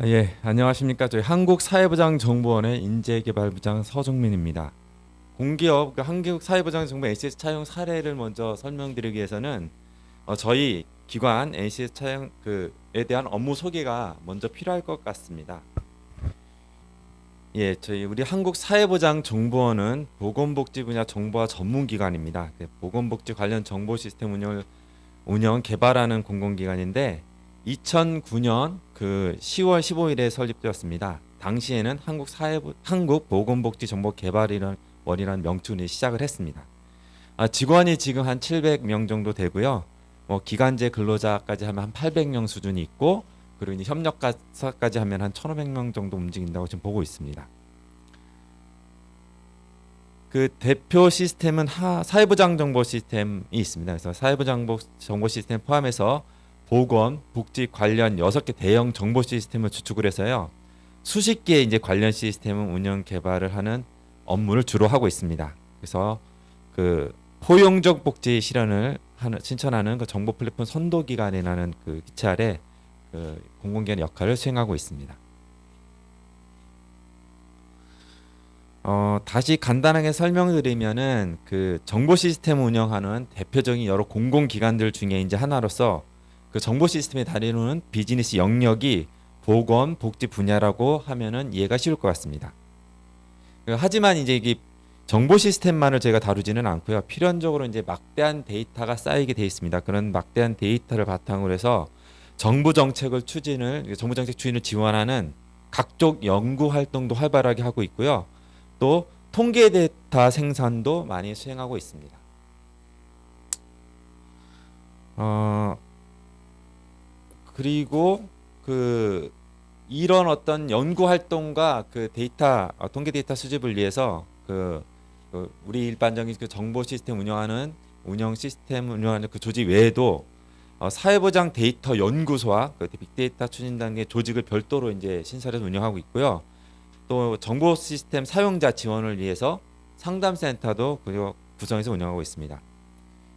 예, 안녕하십니까. 저희 한국사회보장정보원의 인재개발부장 서정민입니다. 공기업 한국사회보장정보 NCS 차용 사례를 먼저 설명드리기 위해서는 저희 기관 NCS 차용 에 대한 업무 소개가 먼저 필요할 것 같습니다. 예, 저희 우리 한국사회보장정보원은 보건복지 분야 정보화 전문기관입니다. 보건복지 관련 정보 시스템 운영 개발하는 공공기관인데 2009년 10월 15일에 설립되었습니다. 당시에는 한국보건복지정보개발원이라는 명칭으로 시작을 했습니다. 직원이 지금 한 700명 정도 되고요. 기간제 근로자까지 하면 한 800명 수준이 있고, 그리고 이제 협력가사까지 하면 한 1,500명 정도 움직인다고 지금 보고 있습니다. 그 대표 시스템은 사회보장 정보 시스템이 있습니다. 그래서 사회보장 정보 시스템 포함해서 보건, 복지 관련 6개 대형 정보 시스템을 주축을 해서요. 수십 개의 이제 관련 시스템을 운영 개발을 하는 업무를 주로 하고 있습니다. 그래서 그 포용적 복지 실현을 신천하는 그 정보 플랫폼 선도 기관이라는 그 기체 아래 그 공공기관 역할을 수행하고 있습니다. 다시 간단하게 설명드리면은 그 정보 시스템 운영하는 대표적인 여러 공공기관들 중에 이제 하나로서 그 정보 시스템에 다루는 비즈니스 영역이 보건, 복지 분야라고 하면은 이해가 쉬울 것 같습니다. 하지만 이제 이게 정보 시스템만을 저희가 다루지는 않고요. 필연적으로 이제 막대한 데이터가 쌓이게 돼 있습니다. 그런 막대한 데이터를 바탕으로 해서 정부 정책 추진을 지원하는 각종 연구 활동도 활발하게 하고 있고요. 또 통계 데이터 생산도 많이 수행하고 있습니다. 그리고 이런 어떤 연구 활동과 그 데이터 통계 데이터 수집을 위해서 우리 일반적인 그 정보 시스템 운영하는 그 조직 외에도 사회보장 데이터 연구소와 그 빅데이터 추진 단계 조직을 별도로 이제 신설해서 운영하고 있고요. 또 정보 시스템 사용자 지원을 위해서 상담센터도 구성해서 운영하고 있습니다.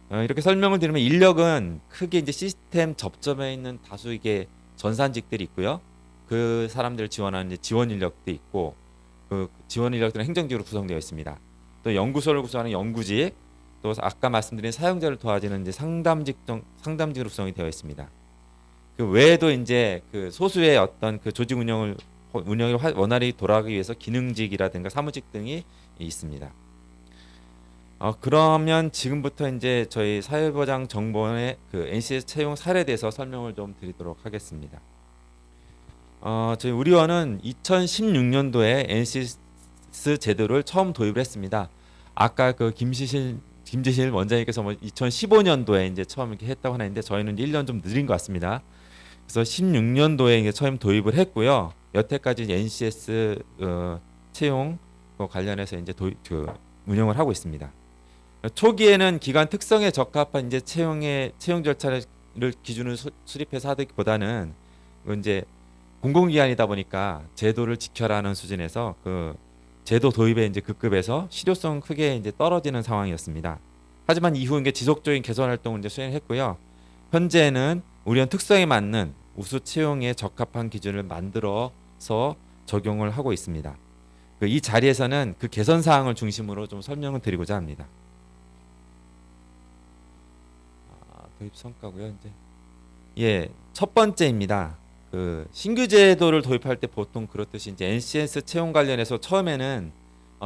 이렇게 설명을 드리면 인력은 크게 이제 시스템 접점에 있는 다수 이게 전산직들이 있고요. 그 사람들을 지원하는 이제 지원 인력도 있고, 그 지원 인력들은 행정직으로 구성되어 있습니다. 또 연구소를 구성하는 연구직, 또 아까 말씀드린 사용자를 도와주는 이제 상담직으로 구성이 되어 있습니다. 그 외에도 이제 그 소수의 어떤 그 조직 운영이 원활히 돌아가기 위해서 기능직이라든가 사무직 등이 있습니다. 그러면 지금부터 이제 저희 사회보장 정보원의 그 NCS 채용 사례에 대해서 설명을 좀 드리도록 하겠습니다. 저희 우리원은 2016년도에 NCS 제도를 처음 도입을 했습니다. 아까 그 김지실 원장님께서 2015년도에 이제 처음 이렇게 했다고 하는데 저희는 1년 좀 느린 것 같습니다. 그래서 16년도에 이제 처음 도입을 했고요. 여태까지 NCS 채용 관련해서 이제 운영을 하고 있습니다. 초기에는 기관 특성에 적합한 이제 채용 절차를 기준으로 수립해서 하기보다는 이제 공공기관이다 보니까 제도를 지켜라는 수준에서 그 제도 도입에 이제 급급해서 실효성 크게 이제 떨어지는 상황이었습니다. 하지만 이후 이제 지속적인 개선 활동을 이제 수행했고요. 현재는 우리원 특성에 맞는 우수 채용에 적합한 기준을 만들어서 적용을 하고 있습니다. 이 자리에서는 그 개선 사항을 중심으로 좀 설명을 드리고자 합니다. 도입 성과고요. 이제 첫 번째입니다. 그 신규 제도를 도입할 때 보통 그렇듯이 이제 NCS 채용 관련해서 처음에는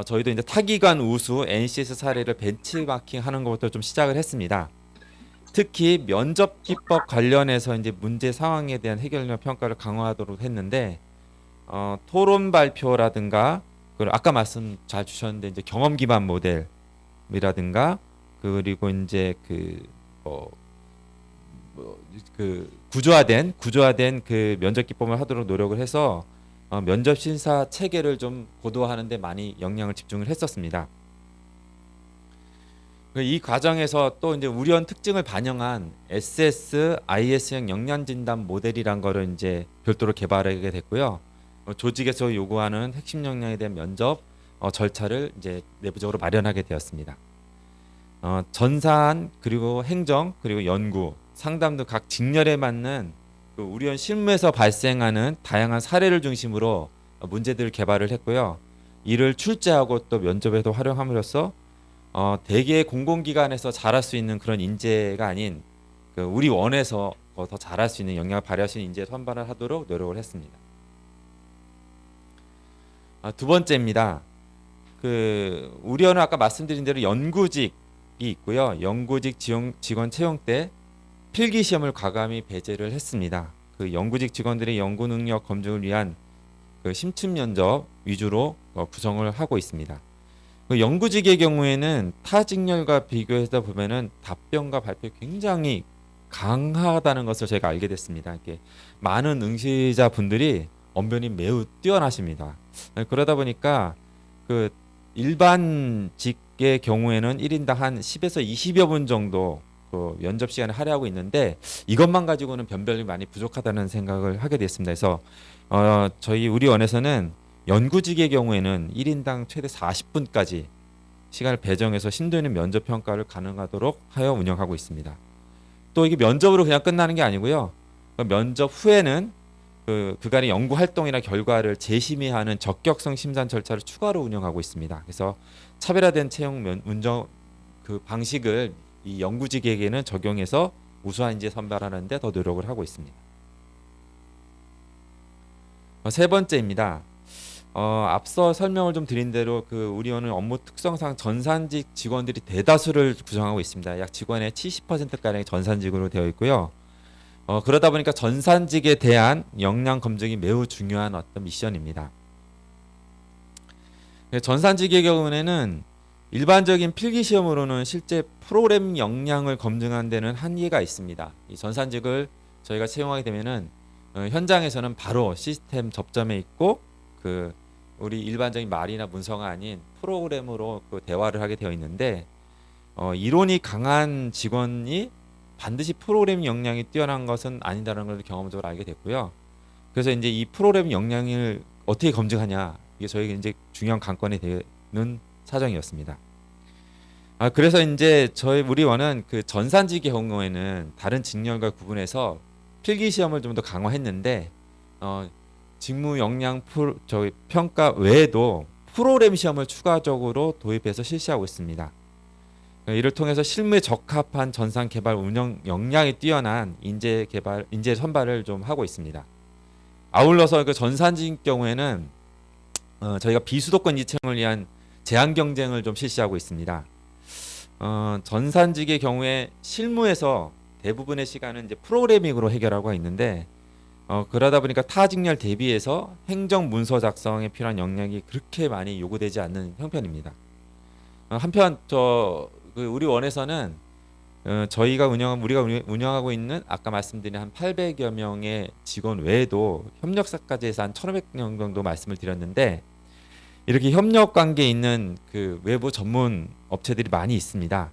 저희도 이제 타기관 우수 NCS 사례를 벤치마킹하는 것부터 좀 시작을 했습니다. 특히 면접 기법 관련해서 이제 문제 상황에 대한 해결력 평가를 강화하도록 했는데 토론 발표라든가 그리고 아까 말씀 잘 주셨는데 이제 경험 기반 모델이라든가 그리고 이제 구조화된 그 면접 기법을 하도록 노력을 해서 면접 심사 체계를 좀 고도화하는 데 많이 역량을 집중을 했었습니다. 이 과정에서 또 이제 우리원 특징을 반영한 SSIS형 역량 진단 모델이란 거를 이제 별도로 개발하게 됐고요. 조직에서 요구하는 핵심 역량에 대한 면접 절차를 이제 내부적으로 마련하게 되었습니다. 전산 그리고 행정 그리고 연구 상담 등 각 직렬에 맞는 그 우리원 실무에서 발생하는 다양한 사례를 중심으로 문제들을 개발을 했고요. 이를 출제하고 또 면접에도 활용함으로써 대개 공공기관에서 잘할 수 있는 그런 인재가 아닌 그 우리 원에서 더 잘할 수 있는 영향을 발휘할 수 있는 인재 선발을 하도록 노력을 했습니다. 두 번째입니다. 그 우리 원은 아까 말씀드린 대로 연구직이 있고요. 연구직 직원 채용 때 필기 시험을 과감히 배제를 했습니다. 그 연구직 직원들의 연구 능력 검증을 위한 그 심층 면접 위주로 구성을 하고 있습니다. 그 연구직의 경우에는 타 직렬과 비교해서 보면은 답변과 발표 굉장히 강하다는 것을 저희가 알게 됐습니다. 이렇게 많은 응시자 분들이 언변이 매우 뛰어나십니다. 그러다 보니까 그 일반직의 경우에는 1인당 한 10에서 20여 분 정도 그 면접 시간을 할애하고 있는데 이것만 가지고는 변별이 많이 부족하다는 생각을 하게 됐습니다. 그래서 저희 우리 원에서는 연구직의 경우에는 1인당 최대 40분까지 시간을 배정해서 심도 있는 면접 평가를 가능하도록 하여 운영하고 있습니다. 또 이게 면접으로 그냥 끝나는 게 아니고요. 면접 후에는 그간의 연구 활동이나 결과를 재심의하는 적격성 심사 절차를 추가로 운영하고 있습니다. 그래서 차별화된 채용 운영 그 방식을 이 연구직에게는 적용해서 우수한 인재 선발하는 데 더 노력을 하고 있습니다. 세 번째입니다. 앞서 설명을 좀 드린 대로 그 우리 원은 업무 특성상 전산직 직원들이 대다수를 구성하고 있습니다. 약 직원의 70%가량이 전산직으로 되어 있고요. 그러다 보니까 전산직에 대한 역량 검증이 매우 중요한 어떤 미션입니다. 전산직의 경우에는 일반적인 필기 시험으로는 실제 프로그래밍 역량을 검증하는 데는 한계가 있습니다. 이 전산직을 저희가 채용하게 되면은 현장에서는 바로 시스템 접점에 있고 그 우리 일반적인 말이나 문서가 아닌 프로그램으로 그 대화를 하게 되어 있는데 이론이 강한 직원이 반드시 프로그래밍 역량이 뛰어난 것은 아니다라는 걸 경험적으로 알게 됐고요. 그래서 이제 이 프로그래밍 역량을 어떻게 검증하냐 이게 저희가 이제 중요한 관건이 되는 사정이었습니다. 그래서 이제 우리 원은 그 전산직의 경우에는 다른 직렬과 구분해서 필기 시험을 좀 더 강화했는데 직무 역량 평가 외에도 프로그램 시험을 추가적으로 도입해서 실시하고 있습니다. 이를 통해서 실무에 적합한 전산 개발 운영 역량이 뛰어난 인재 선발을 좀 하고 있습니다. 아울러서 그 전산직 경우에는 저희가 비수도권 이체를 위한 제한 경쟁을 좀 실시하고 있습니다. 전산직의 경우에 실무에서 대부분의 시간은 이제 프로그래밍으로 해결하고 있는데 그러다 보니까 타 직렬 대비해서 행정 문서 작성에 필요한 역량이 그렇게 많이 요구되지 않는 형편입니다. 한편 우리 원에서는 우리가 운영하고 있는 아까 말씀드린 한 800여 명의 직원 외에도 협력사까지 해서 한 1,500명 정도 말씀을 드렸는데 이렇게 협력 관계에 있는 그 외부 전문 업체들이 많이 있습니다.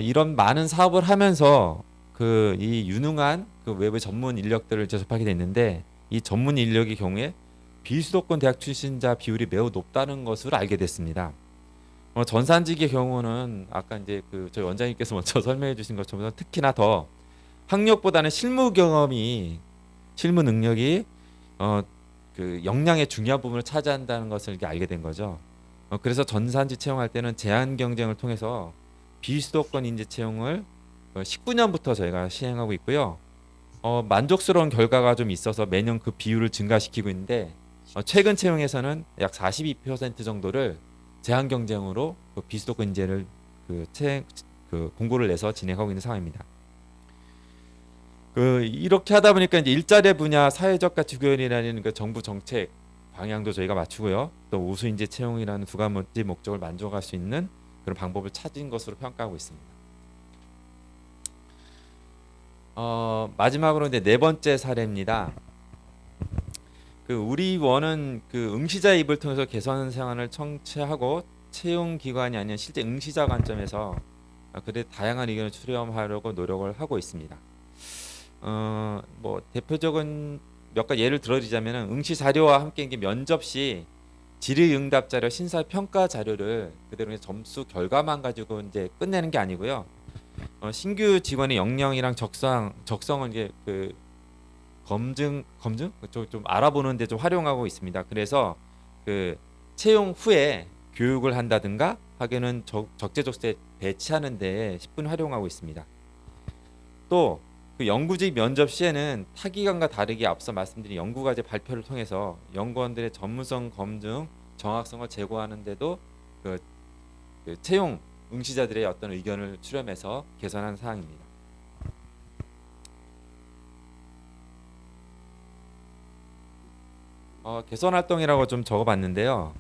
이런 많은 사업을 하면서 이 유능한 그 외부 전문 인력들을 접하게 됐는데 이 전문 인력의 경우에 비수도권 대학 출신자 비율이 매우 높다는 것을 알게 됐습니다. 전산직의 경우는 아까 이제 저희 원장님께서 먼저 설명해 주신 것처럼 특히나 더 학력보다는 실무 능력이 그 역량의 중요한 부분을 차지한다는 것을 알게 된 거죠. 그래서 전산직 채용할 때는 제한 경쟁을 통해서 비수도권 인재 채용을 19년부터 저희가 시행하고 있고요. 만족스러운 결과가 좀 있어서 매년 그 비율을 증가시키고 있는데 최근 채용에서는 약 42% 정도를 제한 경쟁으로 비수도권 인재를 공고를 내서 진행하고 있는 상황입니다. 이렇게 하다 보니까 이제 일자리 분야 사회적 가치 구현이라는 그 정부 정책 방향도 저희가 맞추고요. 또 우수 인재 채용이라는 두 가지 목적을 만족할 수 있는 그런 방법을 찾은 것으로 평가하고 있습니다. 마지막으로 이제 네 번째 사례입니다. 우리 원은 응시자 입을 통해서 개선 사항을 청취하고 채용 기관이 아닌 실제 응시자 관점에서 그들의 다양한 의견을 수렴하려고 노력을 하고 있습니다. 뭐 대표적인 몇 가지 예를 들어드리자면 응시 자료와 함께 면접 시 질의응답 자료, 심사 평가 자료를 그대로 점수 결과만 가지고 이제 끝내는 게 아니고요. 신규 직원의 역량이랑 적성을 이제 검증 좀 알아보는데 좀 활용하고 있습니다. 그래서 그 채용 후에 교육을 한다든가 하기는 적재적소에 배치하는 데 10분 활용하고 있습니다. 또 그 연구직 면접 시에는 타기관과 다르게 앞서 말씀드린 연구과제 발표를 통해서 연구원들의 전문성 검증, 정확성을 제고하는데도 그 채용 응시자들의 어떤 의견을 수렴해서 개선한 사항입니다. 개선 활동이라고 좀 적어봤는데요.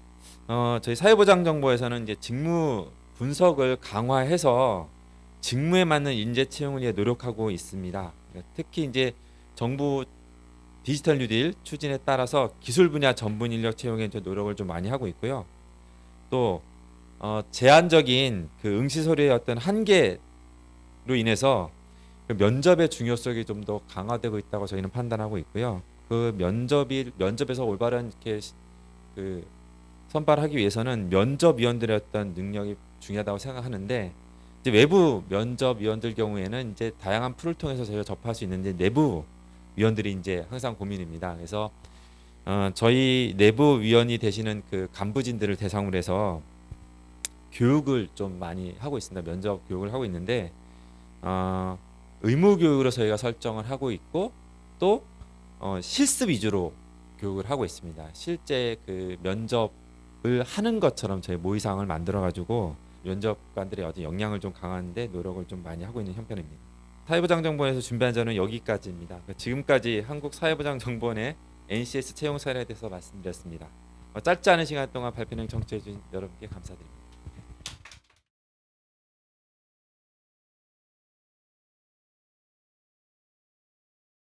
저희 사회보장정보에서는 이제 직무 분석을 강화해서 직무에 맞는 인재 채용을 위해 노력하고 있습니다. 특히 이제 정부 디지털 뉴딜 추진에 따라서 기술 분야 전문 인력 채용에 이제 노력을 좀 많이 하고 있고요. 또 제한적인 그 응시 서류의 어떤 한계로 인해서 그 면접의 중요성이 좀 더 강화되고 있다고 저희는 판단하고 있고요. 그 면접에서 올바른 이렇게 그 선발하기 위해서는 면접위원들의 어떤 능력이 중요하다고 생각하는데 이제 외부 면접위원들 경우에는 이제 다양한 풀을 통해서 저희가 접할 수 있는데 내부 위원들이 이제 항상 고민입니다. 그래서 저희 내부 위원이 되시는 그 간부진들을 대상으로 해서 교육을 좀 많이 하고 있습니다. 면접 교육을 하고 있는데 의무 교육으로 저희가 설정을 하고 있고 또 실습 위주로 교육을 하고 있습니다. 실제 그 면접을 하는 것처럼 저희 모의사항을 만들어 가지고 면접관들의 어떤 역량을 좀 강화하는데 노력을 좀 많이 하고 있는 형편입니다. 사회보장정보원에서 준비한 자는 여기까지입니다. 지금까지 한국사회보장정보원의 NCS 채용 사례에 대해서 말씀드렸습니다. 짧지 않은 시간 동안 발표 내용 청취해 주신 여러분께 감사드립니다.